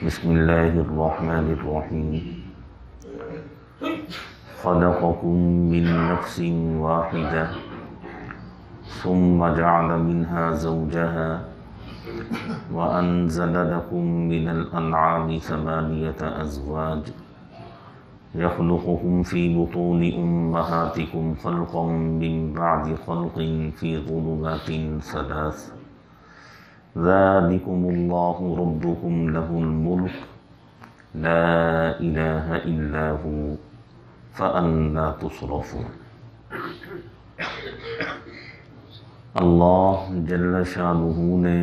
بسم اللہ الرحمن الرحیم خلقکم من نفس واحدہ ثم جعل منها زوجها وأنزل لكم من الأنعام ثمانية أزواج يخلقكم في بطون أمهاتكم خلقا من بعد خلق في ظلمات ثلاث ذلكم الله ربكم له الملك لا إله إلا هو فأنى تصرفون۔ اللہ جل شانہ نے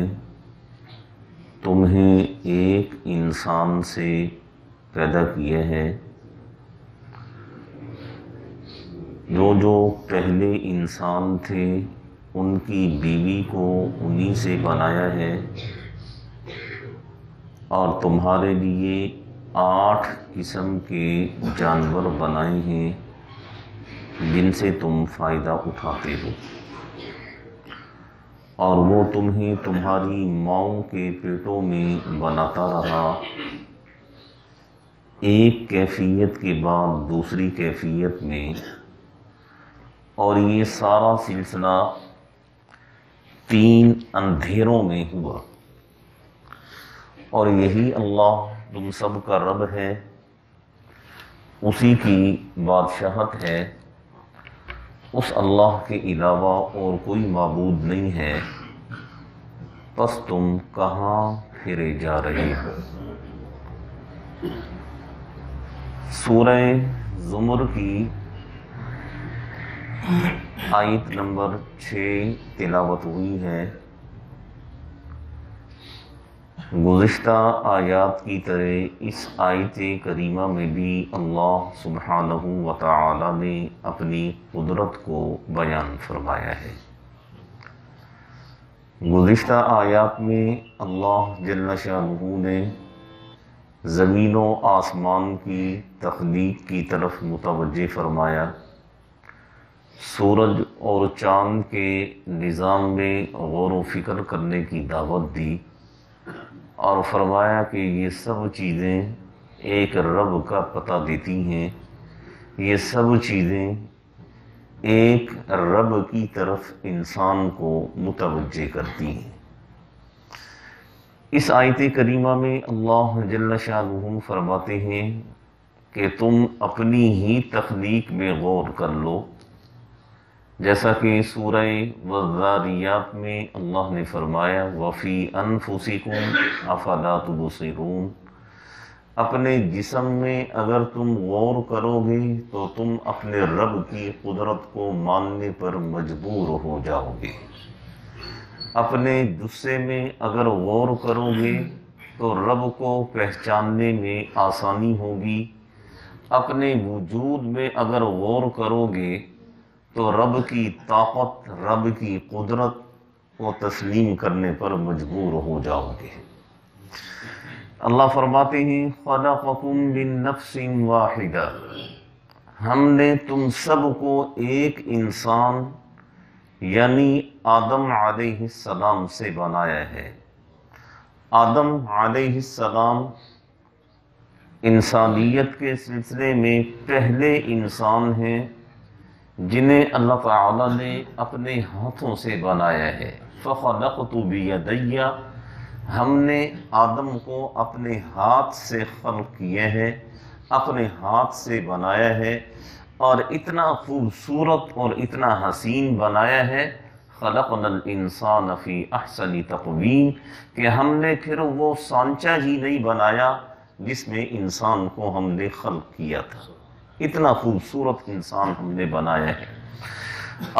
تمہیں ایک انسان سے پیدا کیا ہے۔ جو پہلے انسان تھے ان کی بیوی کو انہی سے بنایا ہے، اور تمہارے لیے 8 قسم کے جانور بنائے ہیں جن سے تم فائدہ اٹھاتے ہو، اور وہ تمہیں تمہاری ماؤں کے پیٹوں میں بناتا رہا، ایک کیفیت کے بعد دوسری کیفیت میں، اور یہ سارا سلسلہ 3 اندھیروں میں ہوا، اور یہی اللہ تم سب کا رب ہے، اسی کی بادشاہت ہے، اس اللہ کے علاوہ اور کوئی معبود نہیں ہے، پس تم کہاں پھرے جا رہے ہو۔ سورہ زمر کی آیت نمبر 6 تلاوت ہوئی ہے۔ گزشتہ آیات کی طرح اس آیت کریمہ میں بھی اللہ سبحانہ و تعالی نے اپنی قدرت کو بیان فرمایا ہے۔ گزشتہ آیات میں اللہ جل شانہ نے زمین و آسمان کی تخلیق کی طرف متوجہ فرمایا، سورج اور چاند کے نظام میں غور و فکر کرنے کی دعوت دی، اور فرمایا کہ یہ سب چیزیں ایک رب کا پتہ دیتی ہیں، یہ سب چیزیں ایک رب کی طرف انسان کو متوجہ کرتی ہیں۔ اس آیت کریمہ میں اللہ جل شانہ فرماتے ہیں کہ تم اپنی ہی تخلیق میں غور کر لو، جیسا کہ سورہ والذاریات میں اللہ نے فرمایا وَفِي أَنفُسِكُمْ أَفَلَا تُبْصِرُونَ، اپنے جسم میں اگر تم غور کرو گے تو تم اپنے رب کی قدرت کو ماننے پر مجبور ہو جاؤ گے، اپنے جسے میں اگر غور کرو گے تو رب کو پہچاننے میں آسانی ہوگی، اپنے وجود میں اگر غور کرو گے تو رب کی طاقت، رب کی قدرت کو تسلیم کرنے پر مجبور ہو جاؤ گے۔ اللہ فرماتے ہیں خَلَقَكُم مِّن نَفْسٍ وَاحِدَةٍ، ہم نے تم سب کو ایک انسان یعنی آدم علیہ السلام سے بنایا ہے۔ آدم علیہ السلام انسانیت کے سلسلے میں پہلے انسان ہیں جنہیں اللہ تعالیٰ نے اپنے ہاتھوں سے بنایا ہے۔ فَخَلَقْتُ بِيَدَيَّ، ہم نے آدم کو اپنے ہاتھ سے خلق کیا ہے، اپنے ہاتھ سے بنایا ہے، اور اتنا خوبصورت اور اتنا حسین بنایا ہے خَلَقْنَا الْإِنسَانَ فِي أَحْسَنِ تَقْوِيمٍ، کہ ہم نے پھر وہ سانچہ ہی نہیں بنایا جس میں انسان کو ہم نے خلق کیا تھا، اتنا خوبصورت انسان ہم نے بنایا ہے۔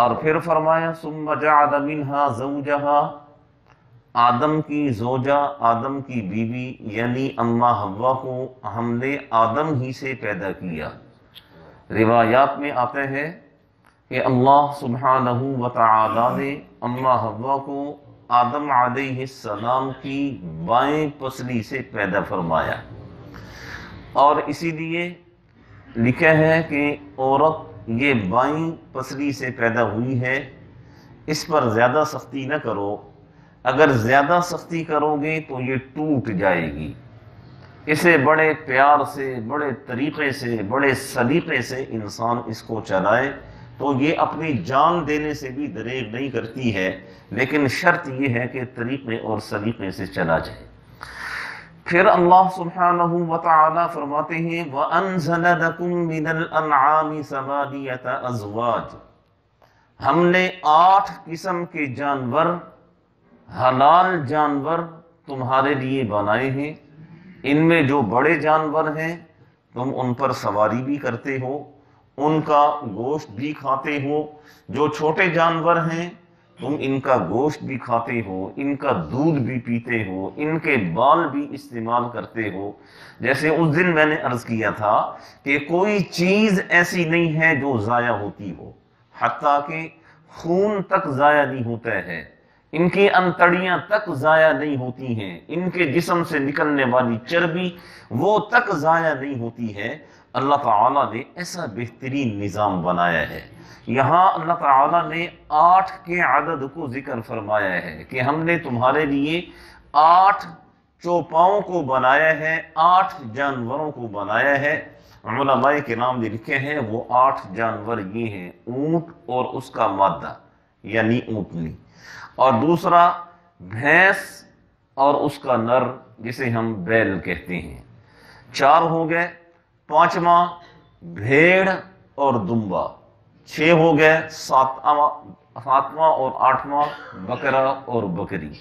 اور پھر فرمایا ثم جعل منها زوجها، آدم کی زوجہ، آدم کی بیوی یعنی اماں حوا کو ہم نے آدم ہی سے پیدا کیا۔ روایات میں آتے ہیں کہ اللہ سبحانہ و تعالی نے اماں حوا کو آدم علیہ السلام کی بائیں پسلی سے پیدا فرمایا، اور اسی لیے لکھا ہے کہ عورت یہ بائیں پسلی سے پیدا ہوئی ہے، اس پر زیادہ سختی نہ کرو، اگر زیادہ سختی کرو گے تو یہ ٹوٹ جائے گی، اسے بڑے پیار سے، بڑے طریقے سے، بڑے سلیقے سے انسان اس کو چلائے تو یہ اپنی جان دینے سے بھی دریغ نہیں کرتی ہے، لیکن شرط یہ ہے کہ طریقے اور سلیقے سے چلا جائے۔ پھر اللہ سبحانہ وتعالی فرماتے ہیں وَأَنزَلَ لَكُم مِّنَ الْأَنْعَامِ ثَمَانِيَةَ أَزْوَاجٍ، ہم نے 8 قسم کے جانور، حلال جانور تمہارے لیے بنائے ہیں۔ ان میں جو بڑے جانور ہیں تم ان پر سواری بھی کرتے ہو، ان کا گوشت بھی کھاتے ہو، جو چھوٹے جانور ہیں تم ان کا گوشت بھی کھاتے ہو، ان کا دودھ بھی پیتے ہو، ان کے بال بھی استعمال کرتے ہو۔ جیسے اس دن میں نے عرض کیا تھا کہ کوئی چیز ایسی نہیں ہے جو ضائع ہوتی ہو، حتیٰ کہ خون تک ضائع نہیں ہوتا ہے، ان کی انتڑیاں تک ضائع نہیں ہوتی ہیں، ان کے جسم سے نکلنے والی چربی وہ تک ضائع نہیں ہوتی ہے۔ اللہ تعالیٰ نے ایسا بہترین نظام بنایا ہے۔ یہاں اللہ تعالیٰ نے 8 کے عدد کو ذکر فرمایا ہے کہ ہم نے تمہارے لیے 8 چوپاؤں کو بنایا ہے، 8 جانوروں کو بنایا ہے۔ علماء کرام نے لکھے ہیں وہ 8 جانور یہ ہیں: اونٹ اور اس کا مادہ یعنی اونٹنی، اور دوسرا بھینس اور اس کا نر جسے ہم بیل کہتے ہیں، 4 ہو گئے۔ 5واں بھیڑ اور دمبا، 6 ہو گئے۔ 7واں اور 8واں بکرا اور بکری۔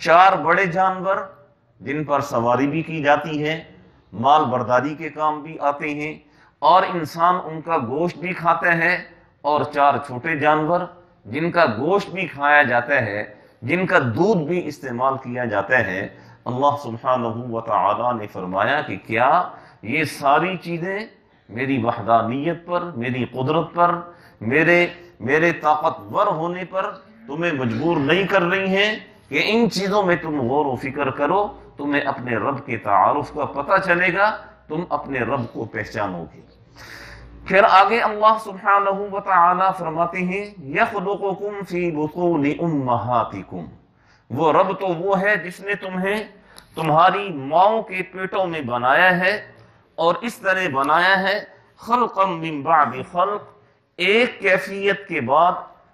4 بڑے جانور جن پر سواری بھی کی جاتی ہے، مال برداری کے کام بھی آتے ہیں، اور انسان ان کا گوشت بھی کھاتا ہے، اور 4 چھوٹے جانور جن کا گوشت بھی کھایا جاتا ہے، جن کا دودھ بھی استعمال کیا جاتا ہے۔ اللہ سبحانہ وتعالی نے فرمایا کہ کیا یہ ساری چیزیں میری وحدانیت پر، میری قدرت پر، میرے طاقتور ہونے پر تمہیں مجبور نہیں کر رہی ہیں کہ ان چیزوں میں تم غور و فکر کرو، تمہیں اپنے رب کے تعارف کا پتہ چلے گا، تم اپنے رب کو پہچانو گے۔ پھر آگے اللہ سبحانہ وتعالی فرماتے ہیں یخلقکم فی بطون امہاتکم، وہ رب تو وہ ہے جس نے تمہیں تمہاری ماؤں کے پیٹوں میں بنایا ہے، اور اس طرح بنایا ہے خلقا من بعد خلق، ایک کیفیت کے بعد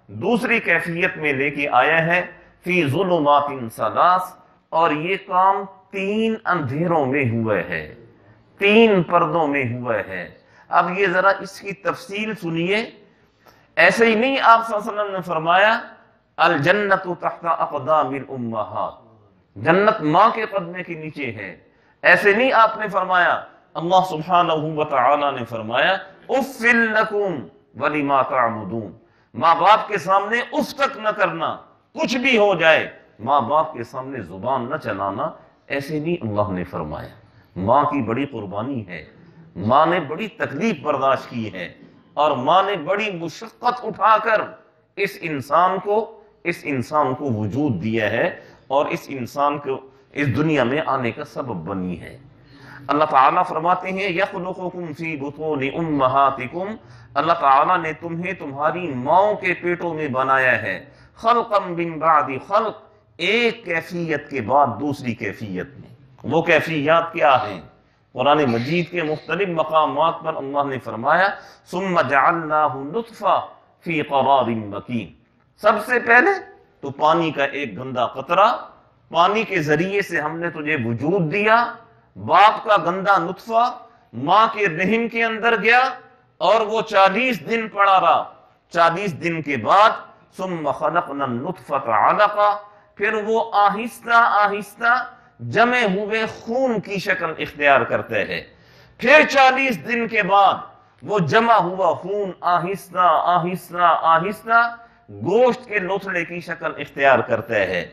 دوسری کیفیت میں لے کے آیا ہے، فی ظلمات ثلاث، اور یہ کام 3 اندھیروں میں ہوا ہے، 3 پردوں میں ہوا ہے۔ اب یہ ذرا اس کی تفصیل سنیے، ایسے ہی نہیں آپ صلی اللہ علیہ وسلم نے فرمایا الجنت تحت اقدام الامہات، جنت ماں کے قدمے کے نیچے ہے، ایسے نہیں آپ نے فرمایا۔ اللہ سبحانہ وتعالی نے فرمایا اف لکم ولما تعبدون، ماں باپ کے سامنے اف تک نہ کرنا، کچھ بھی ہو جائے ماں باپ کے سامنے زبان نہ چلانا، ایسے نہیں اللہ نے فرمایا۔ ماں کی بڑی قربانی ہے، ماں نے بڑی تکلیف برداشت کی ہے، اور ماں نے بڑی مشقت اٹھا کر اس انسان کو وجود دیا ہے، اور اس انسان کو اس دنیا میں آنے کا سبب بنی ہے۔ اللہ تعالیٰ فرماتے ہیں یخلقکم فی بطون امہاتکم، اللہ تعالیٰ نے تمہیں تمہاری ماؤں کے پیٹوں میں بنایا ہے، خلقا من بعد خلق، ایک کیفیت کے بعد دوسری کیفیت میں۔ وہ کیفیات کیا ہیں؟ قرآن مجید کے مختلف مقامات پر اللہ نے فرمایا ثم جعلناہ نطفہ فی قرار مکین، سب سے پہلے تو پانی کا ایک گندا قطرہ، پانی کے ذریعے سے ہم نے تجھے وجود دیا، باپ کا گندا نطفہ ماں کے رحم کے اندر گیا، اور وہ 40 دن پڑا رہا۔ 40 دن کے بعد ثم خلقنا النطفة علقہ، پھر وہ آہستہ آہستہ جمع ہوئے خون کی شکل اختیار کرتے ہیں۔ پھر 40 دن کے بعد وہ جمع ہوا خون آہستہ آہستہ آہستہ گوشت کے لوتھڑے کی شکل اختیار کرتے ہیں۔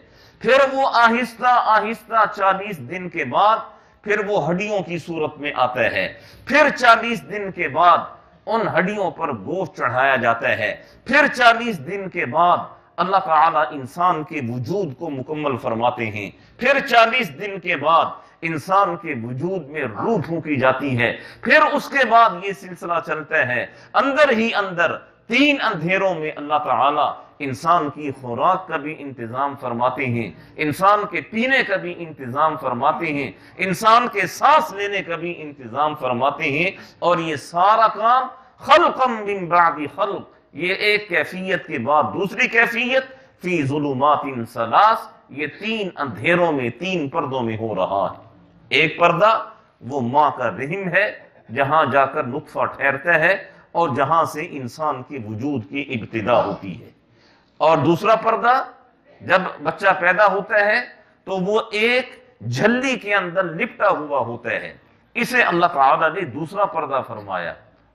پھر وہ آہستہ آہستہ 40 دن کے بعد پھر وہ ہڈیوں کی صورت میں آتا ہے۔ پھر 40 دن کے بعد ان ہڈیوں پر گوشت چڑھایا جاتا ہے۔ پھر 40 دن کے بعد اللہ تعالیٰ انسان کے وجود کو مکمل فرماتے ہیں۔ پھر 40 دن کے بعد انسان کے وجود میں روح پھونکی جاتی ہے۔ پھر اس کے بعد یہ سلسلہ چلتا ہے، اندر ہی اندر 3 اندھیروں میں اللہ تعالیٰ انسان کی خوراک کا بھی انتظام فرماتے ہیں، انسان کے پینے کا بھی انتظام فرماتے ہیں، انسان کے سانس لینے کا بھی انتظام فرماتے ہیں، اور یہ سارا کام خلقا من بعد خلق، یہ ایک کیفیت کے بعد دوسری کیفیت، فی ظلمات ثلاث، یہ تین اندھیروں میں، تین پردوں میں ہو رہا ہے۔ ایک پردہ وہ ماں کا رحم ہے، جہاں جا کر نطفہ ٹھہرتا ہے اور جہاں سے انسان کے وجود کی ابتدا ہوتی ہے، اور دوسرا پردہ جب بچہ پیدا ہوتا ہے تو وہ ایک جھلی کے اندر لپٹا ہوا ہوتا ہے، اسے اللہ تعالیٰ نے دوسرا پردہ فرمایا،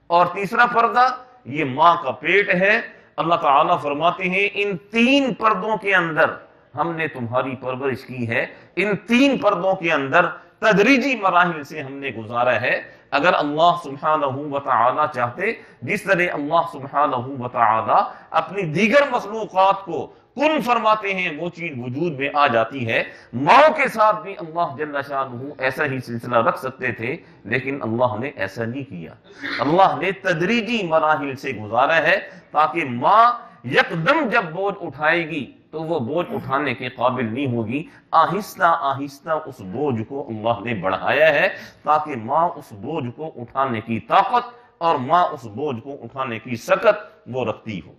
اور تیسرا پردہ یہ ماں کا پیٹ ہے۔ اللہ تعالیٰ فرماتے ہیں ان تین پردوں کے اندر ہم نے تمہاری پرورش کی ہے، ان تین پردوں کے اندر تدریجی مراحل سے ہم نے گزارا ہے۔ اگر اللہ سبحانہ وتعالی چاہتے، جس طرح اللہ سبحانہ وتعالی اپنی دیگر مخلوقات کو کن فرماتے ہیں وہ چیز وجود میں آ جاتی ہے، ماں کے ساتھ بھی اللہ جل شانہ ایسا ہی سلسلہ رکھ سکتے تھے، لیکن اللہ نے ایسا نہیں کیا۔ اللہ نے تدریجی مراحل سے گزارا ہے تاکہ ماں یکدم جب بوجھ اٹھائے گی تو وہ بوجھ اٹھانے کے قابل نہیں ہوگی، آہستہ آہستہ اس بوجھ کو اللہ نے بڑھایا ہے تاکہ ماں اس بوجھ کو اٹھانے کی طاقت اور ماں اس بوجھ کو اٹھانے کی سکت وہ رکھتی ہو۔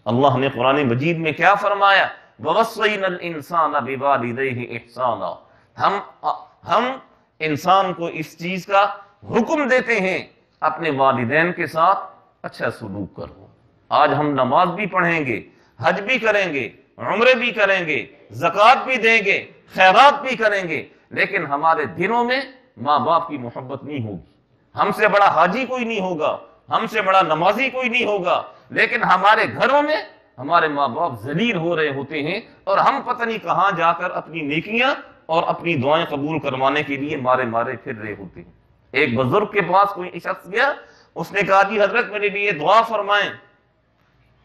اللہ نے قرآن مجید میں کیا فرمایا؟ وَوَصَّيْنَا الْإِنسَانَ بِوَالِدَيْهِ إِحْسَانًا، ہم انسان کو اس چیز کا حکم دیتے ہیں اپنے والدین کے ساتھ اچھا سلوک کرو۔ آج ہم نماز بھی پڑھیں گے، حج بھی کریں گے، عمرے بھی کریں گے، زکوٰۃ بھی دیں گے، خیرات بھی کریں گے، لیکن ہمارے دلوں میں ماں باپ کی محبت نہیں ہوگی۔ ہم سے بڑا حاجی کوئی نہیں ہوگا، ہم سے بڑا نمازی کوئی نہیں ہوگا، لیکن ہمارے گھروں میں ہمارے ماں باپ ذلیل ہو رہے ہوتے ہیں، اور ہم پتہ نہیں کہاں جا کر اپنی نیکیاں اور اپنی دعائیں قبول کروانے کے لیے مارے مارے پھر رہے ہوتے ہیں۔ ایک بزرگ کے پاس کوئی شخص گیا، اس نے کہا جی حضرت میرے لیے دعا فرمائیں،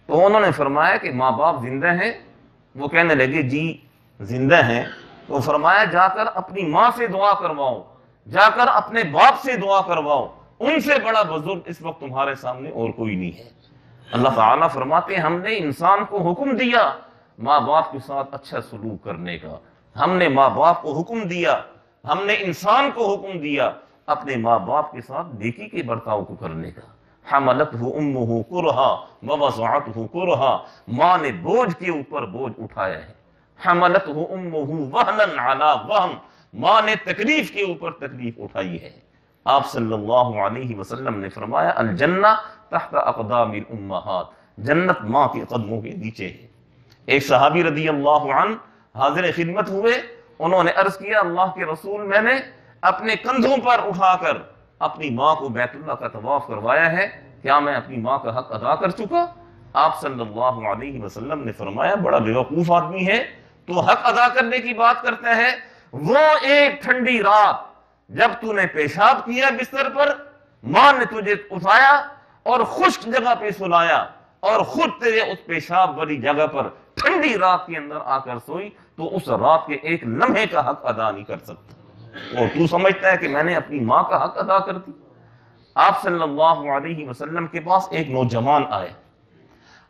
تو انہوں نے فرمایا کہ ماں باپ زندہ ہیں؟ وہ کہنے لگے جی زندہ ہیں۔ تو فرمایا جا کر اپنی ماں سے دعا کرواؤ، جا کر اپنے باپ سے دعا کرواؤ، ان سے بڑا بزرگ اس وقت تمہارے سامنے اور کوئی نہیں ہے۔ اللہ تعالیٰ فرماتے ہیں ہم نے انسان کو حکم دیا ماں باپ کے ساتھ اچھا سلوک کرنے کا، ہم نے ماں باپ کو حکم دیا، ہم نے انسان کو حکم دیا اپنے ماں باپ کے ساتھ نیکی کے برتاؤ کو کرنے کا۔ حملتہ امہ کرہا ووضعتہ کرہا، ماں نے بوجھ کے اوپر بوجھ اٹھایا ہے۔ حملتہ امہ وہنا علی وہن، ماں نے تکلیف کے اوپر تکلیف اٹھائی ہے۔ آپ صلی اللہ علیہ وسلم نے فرمایا الجنہ تحت اقدام الامہات، جنت ماں کے قدموں کے نیچے ہے۔ ایک صحابی رضی اللہ عنہ حاضر خدمت ہوئے، انہوں نے عرض کیا اللہ کے رسول میں نے اپنے کندھوں پر اٹھا کر اپنی ماں کو بیت اللہ کا طواف کروایا ہے، کیا میں اپنی ماں کا حق ادا کر چکا؟ آپ صلی اللہ علیہ وسلم نے فرمایا بڑا بیوقوف آدمی ہے، تو حق ادا کرنے کی بات کرتا ہے۔ وہ ایک ٹھنڈی رات جب تو نے پیشاب کیا بستر پر، ماں نے تجھے اٹھایا اور خشک جگہ پہ سلایا، اور خود تیرے اس پیشاب والی جگہ پر ٹھنڈی رات کے اندر آ کر سوئی، تو اس رات کے ایک لمحے کا حق ادا نہیں کر سکتا، اور تو سمجھتا ہے کہ میں نے اپنی ماں کا حق ادا کر دی۔ آپ صلی اللہ علیہ وسلم کے پاس ایک نوجوان آئے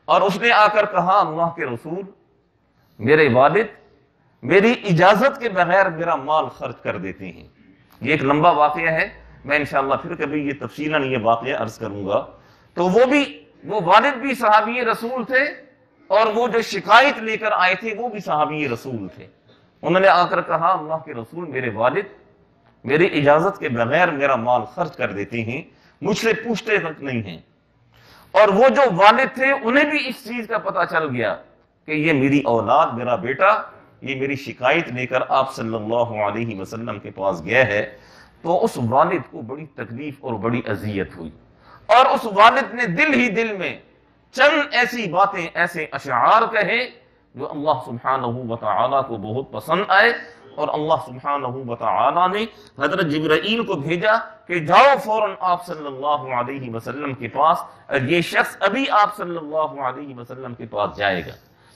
اور اس نے آ کر کہا اللہ کے رسول میرے والد میری اجازت کے بغیر میرا مال خرچ کر دیتے ہیں۔ یہ ایک لمبا واقعہ ہے، میں انشاءاللہ پھر کبھی یہ تفصیلاً یہ واقعہ عرض کروں گا۔ تو وہ والد بھی صحابی رسول تھے، اور وہ جو شکایت لے کر آئے تھے وہ بھی صحابی رسول تھے۔ انہوں نے آ کر کہا اللہ کے رسول میرے والد میری اجازت کے بغیر میرا مال خرچ کر دیتے ہیں، مجھ سے پوچھتے تک نہیں ہیں۔ اور وہ جو والد تھے انہیں بھی اس چیز کا پتہ چل گیا کہ یہ میری اولاد، میرا بیٹا، یہ میری شکایت لے کر آپ صلی اللہ علیہ وسلم کے پاس گیا ہے۔ تو اس والد کو بڑی تکلیف اور بڑی اذیت ہوئی، اور اس والد نے دل ہی دل میں چند ایسی باتیں، ایسے اشعار کہے جو اللہ سبحانہ وتعالی کو بہت پسند آئے، اور اللہ سبحانہ وتعالی نے حضرت جبرائیل کو بھیجا کہ جاؤ فوراً آپ صلی اللہ علیہ وسلم کے پاس، یہ شخص ابھی آپ صلی اللہ علیہ وسلم کے پاس جائے گا۔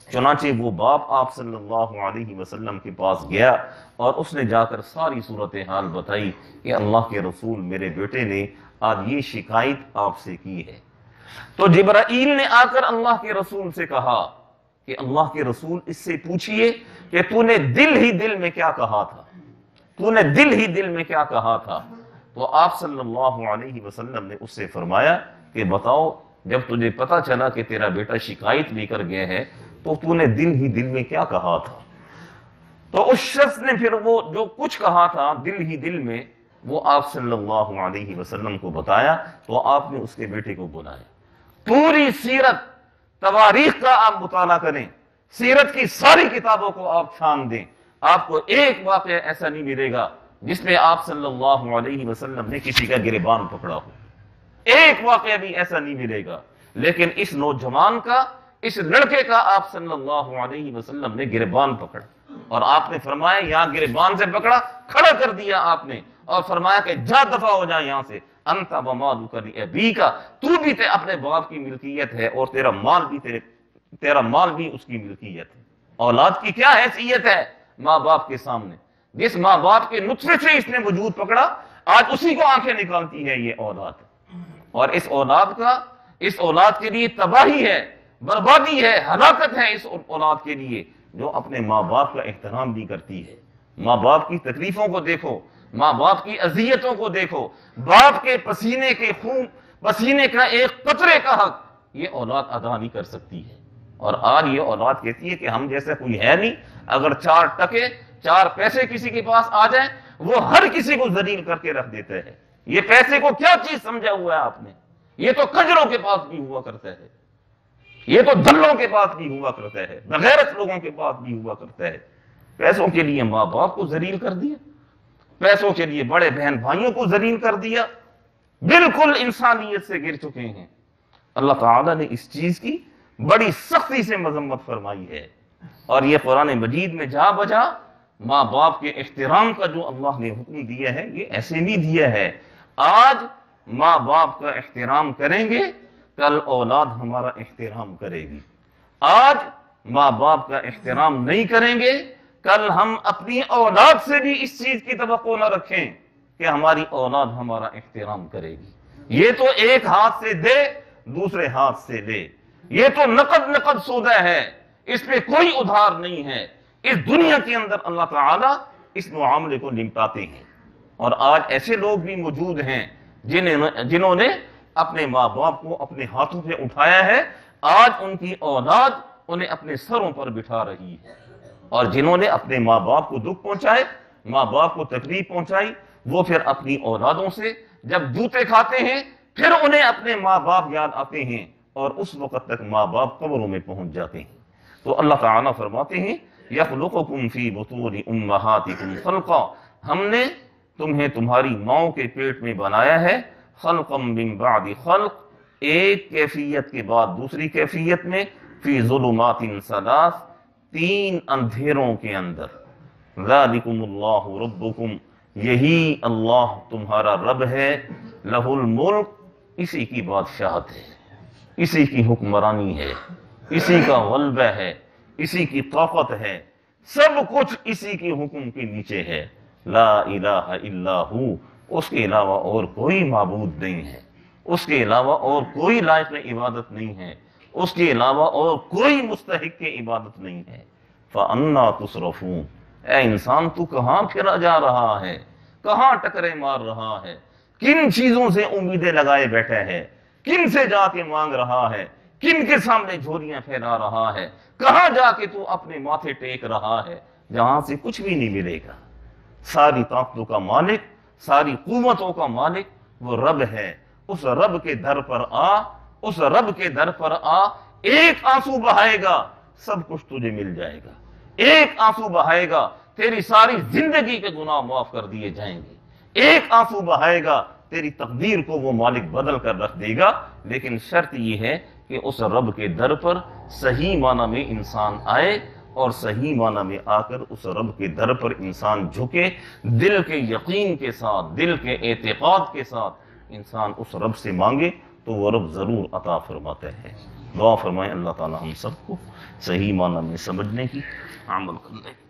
چنانچہ وہ باپ آپ صلی اللہ علیہ وسلم کے پاس گیا، اور اس نے جا کر ساری صورتحال بتائی کہ اللہ کے رسول میرے بیٹے نے آج یہ شکایت آپ سے کی ہے۔ تو جبرائیل نے آ کر اللہ کے رسول سے کہا کہ اللہ کے رسول اس سے پوچھئے کہ تو نے دل ہی دل میں کیا کہا تھا، تو نے دل ہی دل میں کیا کہا تھا؟ تو آپ صلی اللہ علیہ وسلم نے اس سے فرمایا کہ بتاؤ، جب تجھے پتا چلا کہ تیرا بیٹا شکایت لے کر گئے ہے تو نے دل ہی دل میں کیا کہا تھا؟ تو اس شخص نے پھر وہ جو کچھ کہا تھا دل ہی دل میں، وہ آپ صلی اللہ علیہ وسلم کو بتایا، تو آپ نے اس کے بیٹے کو بلایا۔ پوری سیرت تواریخ کا آپ مطالعہ کریں، سیرت کی ساری کتابوں کو آپ چھان دیں، آپ کو ایک واقعہ ایسا نہیں ملے گا جس میں آپ صلی اللہ علیہ وسلم نے کسی کا گریبان پکڑا ہو، ایک واقعہ بھی ایسا نہیں ملے گا۔ لیکن اس نوجوان کا، اس لڑکے کا آپ صلی اللہ علیہ وسلم نے گریبان پکڑا، اور آپ نے فرمایا یہاں گریبان سے پکڑا، کھڑا کر دیا آپ نے، اور فرمایا کہ جا دفع ہو جا یہاں سے، انت ومالک لابیک، تو بھی اپنے باپ کی ملکیت ہے اور تیرا مال بھی اس کی ملکیت ہے۔ اولاد کی کیا حیثیت ہے ماں باپ کے سامنے؟ جس ماں باپ کے نطفے سے اس نے وجود پکڑا، آج اسی کو آنکھیں نکالتی ہے یہ اولاد، اور اس اولاد کے لیے تباہی ہے، بربادی ہے، ہلاکت ہے اس اولاد کے لیے جو اپنے ماں باپ کا احترام نہیں کرتی ہے۔ ماں باپ کی تکلیفوں کو دیکھو، ماں باپ کی اذیتوں کو دیکھو، باپ کے پسینے کے خون، پسینے کا ایک قطرے کا حق یہ اولاد ادا نہیں کر سکتی ہے۔ اور آج یہ اولاد کہتی ہے کہ ہم جیسا کوئی ہے نہیں، اگر 4 ٹکے 4 پیسے کسی کے پاس آ جائیں وہ ہر کسی کو ذلیل کر کے رکھ دیتے ہیں۔ یہ پیسے کو کیا چیز سمجھا ہوا ہے آپ نے؟ یہ تو کنجروں کے پاس بھی ہوا کرتا ہے، یہ تو دلوں کے پاس بھی ہوا کرتا ہے، بغیرت لوگوں کے پاس بھی ہوا کرتا ہے۔ پیسوں کے لیے ماں باپ کو ذلیل کر دیا، پیسوں کے لیے بڑے بہن بھائیوں کو ذلیل کر دیا، بالکل انسانیت سے گر چکے ہیں۔ اللہ تعالیٰ نے اس چیز کی بڑی سختی سے مذمت فرمائی ہے، اور یہ قرآن مجید میں جا بجا ماں باپ کے احترام کا جو اللہ نے حکم دیا ہے یہ ایسے نہیں دیا ہے۔ آج ماں باپ کا احترام کریں گے، کل اولاد ہمارا احترام کرے گی۔ آج ماں باپ کا احترام نہیں کریں گے، کل ہم اپنی اولاد سے بھی اس چیز کی توقع نہ رکھیں کہ ہماری اولاد ہمارا احترام کرے گی۔ یہ تو ایک ہاتھ سے دے دوسرے ہاتھ سے لے، یہ تو نقد سودہ ہے، اس پہ کوئی ادھار نہیں ہے۔ اس دنیا کے اندر اللہ تعالیٰ اس معاملے کو نمٹاتے ہیں، اور آج ایسے لوگ بھی موجود ہیں جنہوں نے اپنے ماں باپ کو اپنے ہاتھوں پہ اٹھایا ہے، آج ان کی اولاد انہیں اپنے سروں پر بٹھا رہی ہے، اور جنہوں نے اپنے ماں باپ کو دکھ پہنچائے، ماں باپ کو تکلیف پہنچائی، وہ پھر اپنی اولادوں سے جب جوتے کھاتے ہیں پھر انہیں اپنے ماں باپ یاد آتے ہیں، اور اس وقت تک ماں باپ قبروں میں پہنچ جاتے ہیں۔ تو اللہ تعالیٰ فرماتے ہیں یخلقکم فی بطون امہاتکم خلقا، ہم نے تمہیں تمہاری ماؤں کے پیٹ میں بنایا ہے، خلقا من بعد خلق، ایک کیفیت کے بعد دوسری کیفیت میں، فی ظلمات ثلاث، 3 اندھیروں کے اندر، ذالکم اللہ ربکم، یہی اللہ تمہارا رب ہے، لہ الملک، اسی کی بادشاہت ہے، اسی کی حکمرانی ہے، اسی کا غلبہ ہے، اسی کی طاقت ہے، سب کچھ اسی کے حکم کے نیچے ہے۔ لا الہ الا ہو، اس کے علاوہ اور کوئی معبود نہیں ہے، اس کے علاوہ اور کوئی لائق عبادت نہیں ہے، اس کے علاوہ اور کوئی مستحق عبادت نہیں ہے۔ فَأَنَّا تُصْرَفُونَ، اے انسان تو کہاں پھرا جا رہا ہے، کہاں ٹکرے مار رہا ہے، کن چیزوں سے امیدیں لگائے بیٹھا ہے، کن سے جا کے مانگ رہا ہے، کن کے سامنے جھولیاں پھیلا رہا ہے، کہاں جا کے تو اپنے ماتھے ٹیک رہا ہے جہاں سے کچھ بھی نہیں ملے گا۔ ساری طاقتوں کا مالک، ساری قوتوں کا مالک وہ رب ہے۔ اس رب کے در پر آ، اس رب کے در پر آ، ایک آنسو بہائے گا سب کچھ تجھے مل جائے گا، ایک آنسو بہائے گا تیری ساری زندگی کے گناہ معاف کر دیے جائیں گے، ایک آنسو بہائے گا تیری تقدیر کو وہ مالک بدل کر رکھ دے گا۔ لیکن شرط یہ ہے کہ اس رب کے در پر صحیح معنی میں انسان آئے، اور صحیح معنی میں آ کر اس رب کے در پر انسان جھکے، دل کے یقین کے ساتھ، دل کے اعتقاد کے ساتھ انسان اس رب سے مانگے تو وہ رب ضرور عطا فرماتا ہے۔ دعا فرمائیں اللہ تعالی ہم سب کو صحیح معنی میں سمجھنے کی، عمل کرنے کی۔